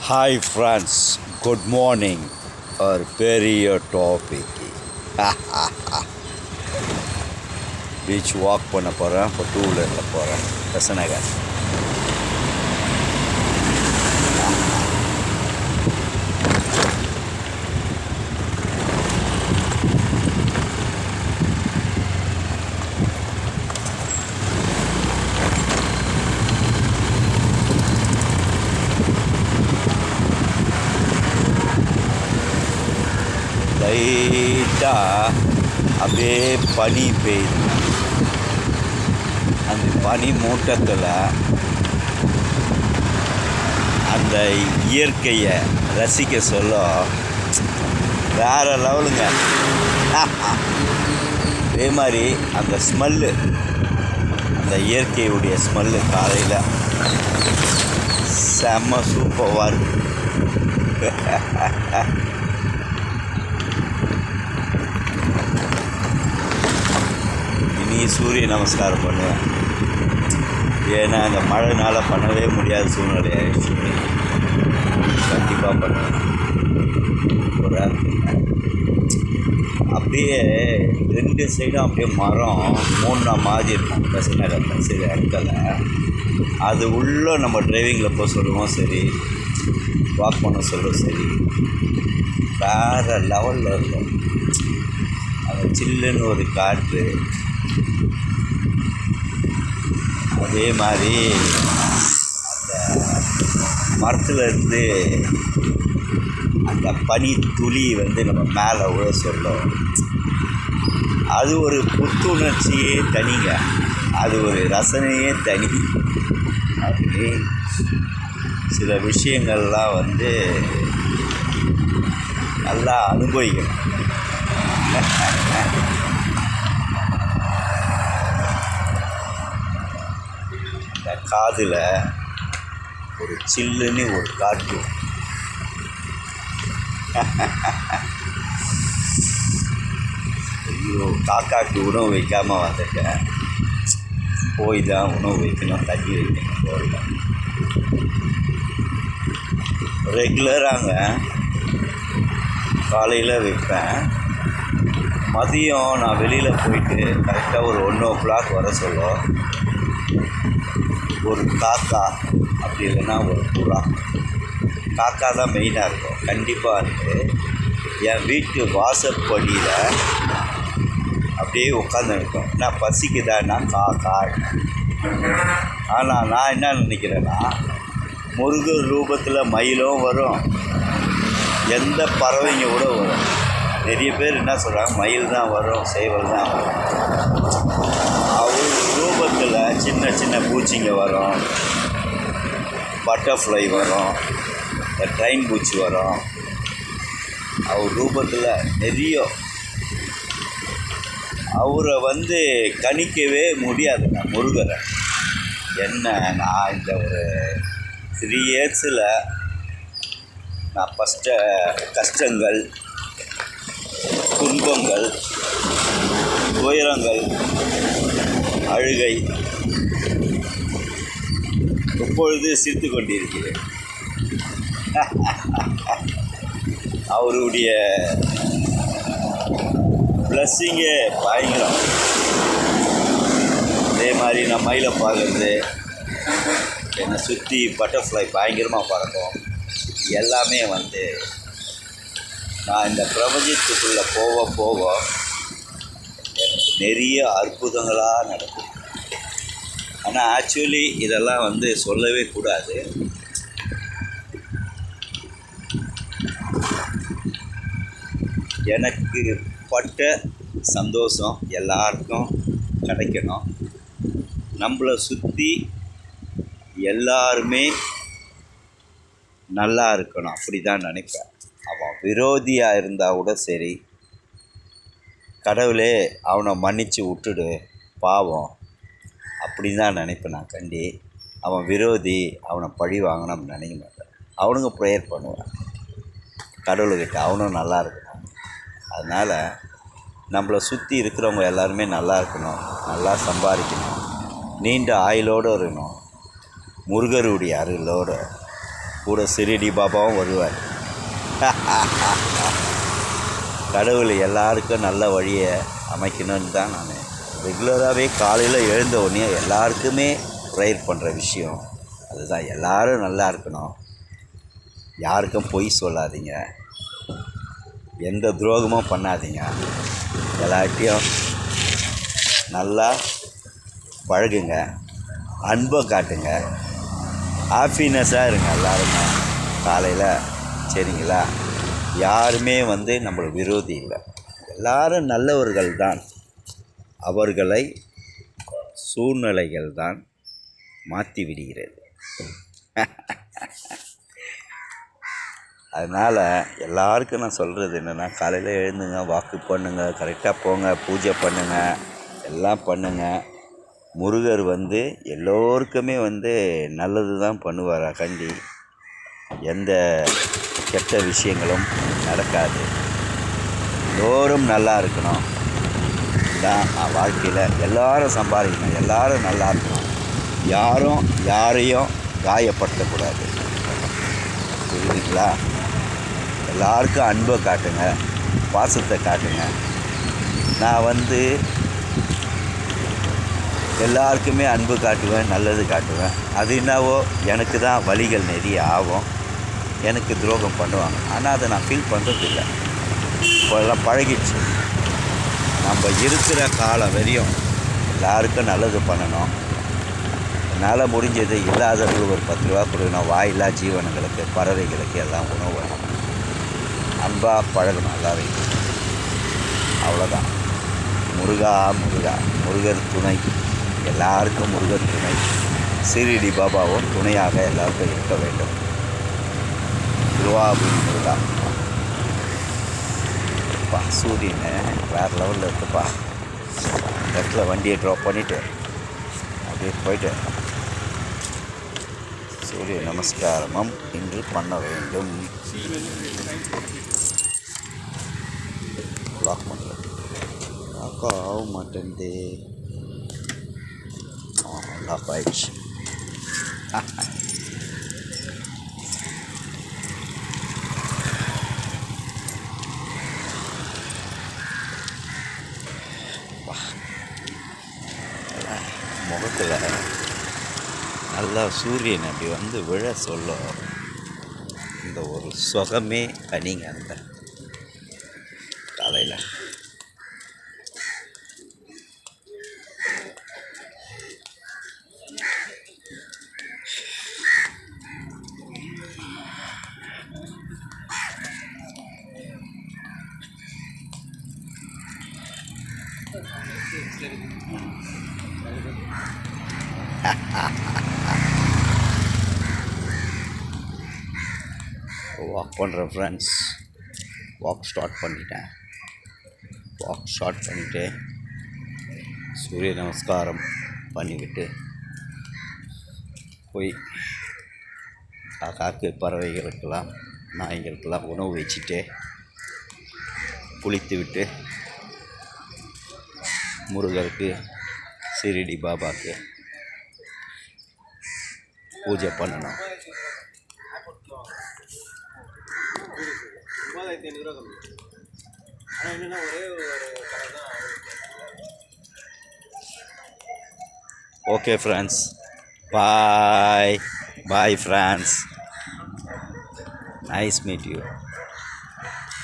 Hi friends, good morning. Or பெரிய topic beach walk பண்ண போகிறேன். இப்போ 2 வீலரில் போகிறேன். பெசநகர் லைட்டாக அப்படியே பனி பெய்யுது. அந்த பனி மூட்டத்தில் அந்த இயற்கையை ரசிக்க சொல்ல வேறு லெவலுங்க. அதே மாதிரி அந்த ஸ்மெல்லு, அந்த இயற்கையுடைய ஸ்மெல்லு காலையில் செம்ம சூப்பராக இருக்குது. இனி சூரிய நமஸ்காரம் பண்ணுவேன். ஏன்னா அந்த மழைனால் பண்ணவே முடியாத சூழ்நிலை ஆகிடுச்சு. கண்டிப்பாக பண்ணுவேன். ஒரு அப்படியே 2 சைடும் அப்படியே மரம் 3 மாதிரி இருக்கும். பெசநகரில் சில இடத்துல அது உள்ளே நம்ம டிரைவிங்கில் போக சொல்லுவோம் சரி, வாக் பண்ண சொல்லுவோம் சரி, வேறு லெவலில் இருக்கும். அந்த சில்லுன்னு ஒரு காற்று, அதே மாதிரி அந்த மரத்தில் இருந்து அந்த பனி துளி நம்ம மேலே விழ சொல்லும். அது ஒரு புத்துணர்ச்சியே தனிங்க. அது ஒரு ரசனையே தனி. அப்படி சில விஷயங்கள்லாம் நல்லா அனுபவிக்கணும். இந்த காதில் ஒரு சில்லுன்னு ஒரு காற்று. ஐயோ, காக்காக்கு உணவு வைக்காமல் வந்துட்டேன். போய் தான் உணவு வைக்கணும், தண்ணி வைக்கணும். போடல ரெகுலராங்க. காலையில் வைப்பேன். மதியம் நான் வெளியில் போயிட்டு கரெக்டாக ஒரு 1 o'clock வர சொல்லும். ஒரு காக்கா, அப்படி இல்லைன்னா ஒரு புறா. காக்கா தான் மெயினாக இருக்கும். கண்டிப்பாக இருக்குது. என் வீட்டு வாசற்படியில் அப்படியே உட்காந்துருக்கும். நான் பசிக்குதான்னா காக்கா. ஆனால் நான் என்ன நினைக்கிறேன்னா, முருகர் ரூபத்தில் மயிலும் வரும், எந்த பறவைங்க கூட வரும். நிறைய பேர் என்ன சொல்கிறாங்க, மயில் தான் வரும், சேவல் தான் வரும். அவர் ரூபத்தில் சின்ன சின்ன பூச்சிங்க வரும், பட்டர்ஃப்ளை வரும், ட்ரெயின் பூச்சி வரும். அவர் ரூபத்தில் நிறைய. அவரை கணிக்கவே முடியாதுங்க முருகரை. என்ன, நான் இந்த ஒரு 3 yearsல் நான் கஷ்டங்கள், துன்பங்கள், துயரங்கள், அழுகை, இப்பொழுது சிரித்து கொண்டிருக்கிறேன். அவருடைய ப்ளஸ்ஸிங்கே பயங்கரம். அதே மாதிரி நான் மயிலை பார்க்குறது, என்னை சுற்றி பட்டர்ஃப்ளை பயங்கரமாக பறக்கும். எல்லாமே நான் இந்த பிரபஞ்சத்துக்குள்ளே போக எனக்கு நிறைய அற்புதங்களாக நடக்கும். ஆனால் ஆக்சுவலி இதெல்லாம் சொல்லவே கூடாது. எனக்கு பட்ட சந்தோஷம் எல்லாருக்கும் கிடைக்கணும். நம்மளை சுற்றி எல்லாருமே நல்லா இருக்கணும். அப்படி தான் நினைப்பேன். அவன் விரோதியாக இருந்தால் கூட சரி, கடவுளே அவனை மன்னித்து விட்டுடு, பாவம், அப்படி தான் நினைப்பேன் நான். அவன் விரோதி, அவனை பழி வாங்கணும்னு நினைக்க மாட்டேன். அவனுங்க ப்ரேயர் பண்ணுவேன் கடவுள்கிட்ட, அவனும் நல்லா இருக்கணும். அதனால் நம்மளை சுற்றி இருக்கிறவங்க எல்லாருமே நல்லா இருக்கணும், நல்லா சம்பாதிக்கணும், நீண்ட ஆயுளோடு இருக்கணும், முருகருடைய அருளோடு கூட சிறிடி பாபாவும் வருவார். கடவுள் எல்லாருக்கும் நல்ல வழியை அமைக்கணும்னு தான் நான் ரெகுலராகவே காலையில் எழுந்த உடனே எல்லாருக்குமே ப்ரேயர் பண்ணுற விஷயம் அதுதான். எல்லோரும் நல்லா இருக்கணும், யாருக்கும் பொய் சொல்லாதீங்க, எந்த துரோகமும் பண்ணாதீங்க, எல்லார்ட்டையும் நல்லா பழகுங்க, அன்பை காட்டுங்க, ஹாப்பினஸ்ஸாக இருங்க எல்லாருமே காலையில். சரிங்களா? யாருமே நம்மளுக்கு விரோதி இல்லை, எல்லாரும் நல்லவர்கள் தான். அவர்களை சூழ்நிலைகள் தான் மாற்றி விடுகிறது. அதனால் எல்லாருக்கும் நான் சொல்கிறது என்னென்னா, காலையில் எழுந்துங்க, வாக்கு பண்ணுங்க, கரெக்டாக போங்க, பூஜை பண்ணுங்கள், எல்லாம் பண்ணுங்கள். முருகர் எல்லோருக்குமே நல்லது தான் பண்ணுவார். கண்டி எந்த கெட்ட விஷயங்களும் நடக்காது. எல்லோரும் நல்லா இருக்கணும் தான் வாழ்க்கையில். எல்லோரும் சம்பாதிக்கணும், எல்லோரும் நல்லா இருக்கணும், யாரும் யாரையும் காயப்படுத்தக்கூடாது. புரியுதுங்களா? எல்லாருக்கும் அன்பை காட்டுங்க, பாசத்தை காட்டுங்க. நான் எல்லாருக்குமே அன்பு காட்டுவேன், நல்லது காட்டுவேன். அது என்னவோ எனக்கு தான் வலிகள் நிறைய ஆகும், எனக்கு துரோகம் பண்ணுவாங்க. ஆனால் அதை நான் ஃபீல் பண்ணுறதில்லை. இப்போல்லாம் பழகிடுச்சு. நம்ம இருக்கிற காலம் வரையும் எல்லாருக்கும் நல்லது பண்ணணும். என்னால் முடிஞ்சது இல்லாதவர்களுக்கு ஒரு 10 ரூபா கொடுக்கணும். வாயில்லா ஜீவனங்களுக்கு, பறவைகளுக்கு எல்லாம் உணவு வேணும். அன்பாக பழகணும் எல்லாரையும். அவ்வளோதான். முருகா முருகா, முருகர் துணை, எல்லாருக்கும் முருகர் துணை. சிறிடி பாபாவும் துணையாக எல்லாருக்கும் இருக்க வேண்டும். திருவாபுரி முருகா. அப்பா சூரியன் வேறு லெவலில் இருக்குப்பா. இந்த இடத்துல வண்டியை ட்ராப் பண்ணிவிட்டு அப்படியே போயிட்டு சூரிய நமஸ்காரமும் இன்று பண்ண வேண்டும். லாக் பண்ணுறேன். லாக்கா ஆக மாட்டேன்தே. லாக் ஆயிடுச்சு. முகத்தில் நல்லா சூரியன் அப்படி விழ சொல்ல இந்த ஒரு சுகமே தனிங்க. அந்த காலையில் வாக் பண்ணுறேன் ஃப்ரெண்ட்ஸ். வாக் ஸ்டார்ட் பண்ணிட்டேன். வாக் ஸ்டார்ட் பண்ணிவிட்டு சூரிய நமஸ்காரம் பண்ணிவிட்டு போய் காக்கு பறவைகளுக்கெல்லாம் நாய்களுக்கெல்லாம் உணவு வச்சுட்டு குளித்து விட்டு முருகருக்கு சிறிடி பாபாவுக்கு பூஜை பண்ணணும். Okay friends, bye bye friends, nice meet you.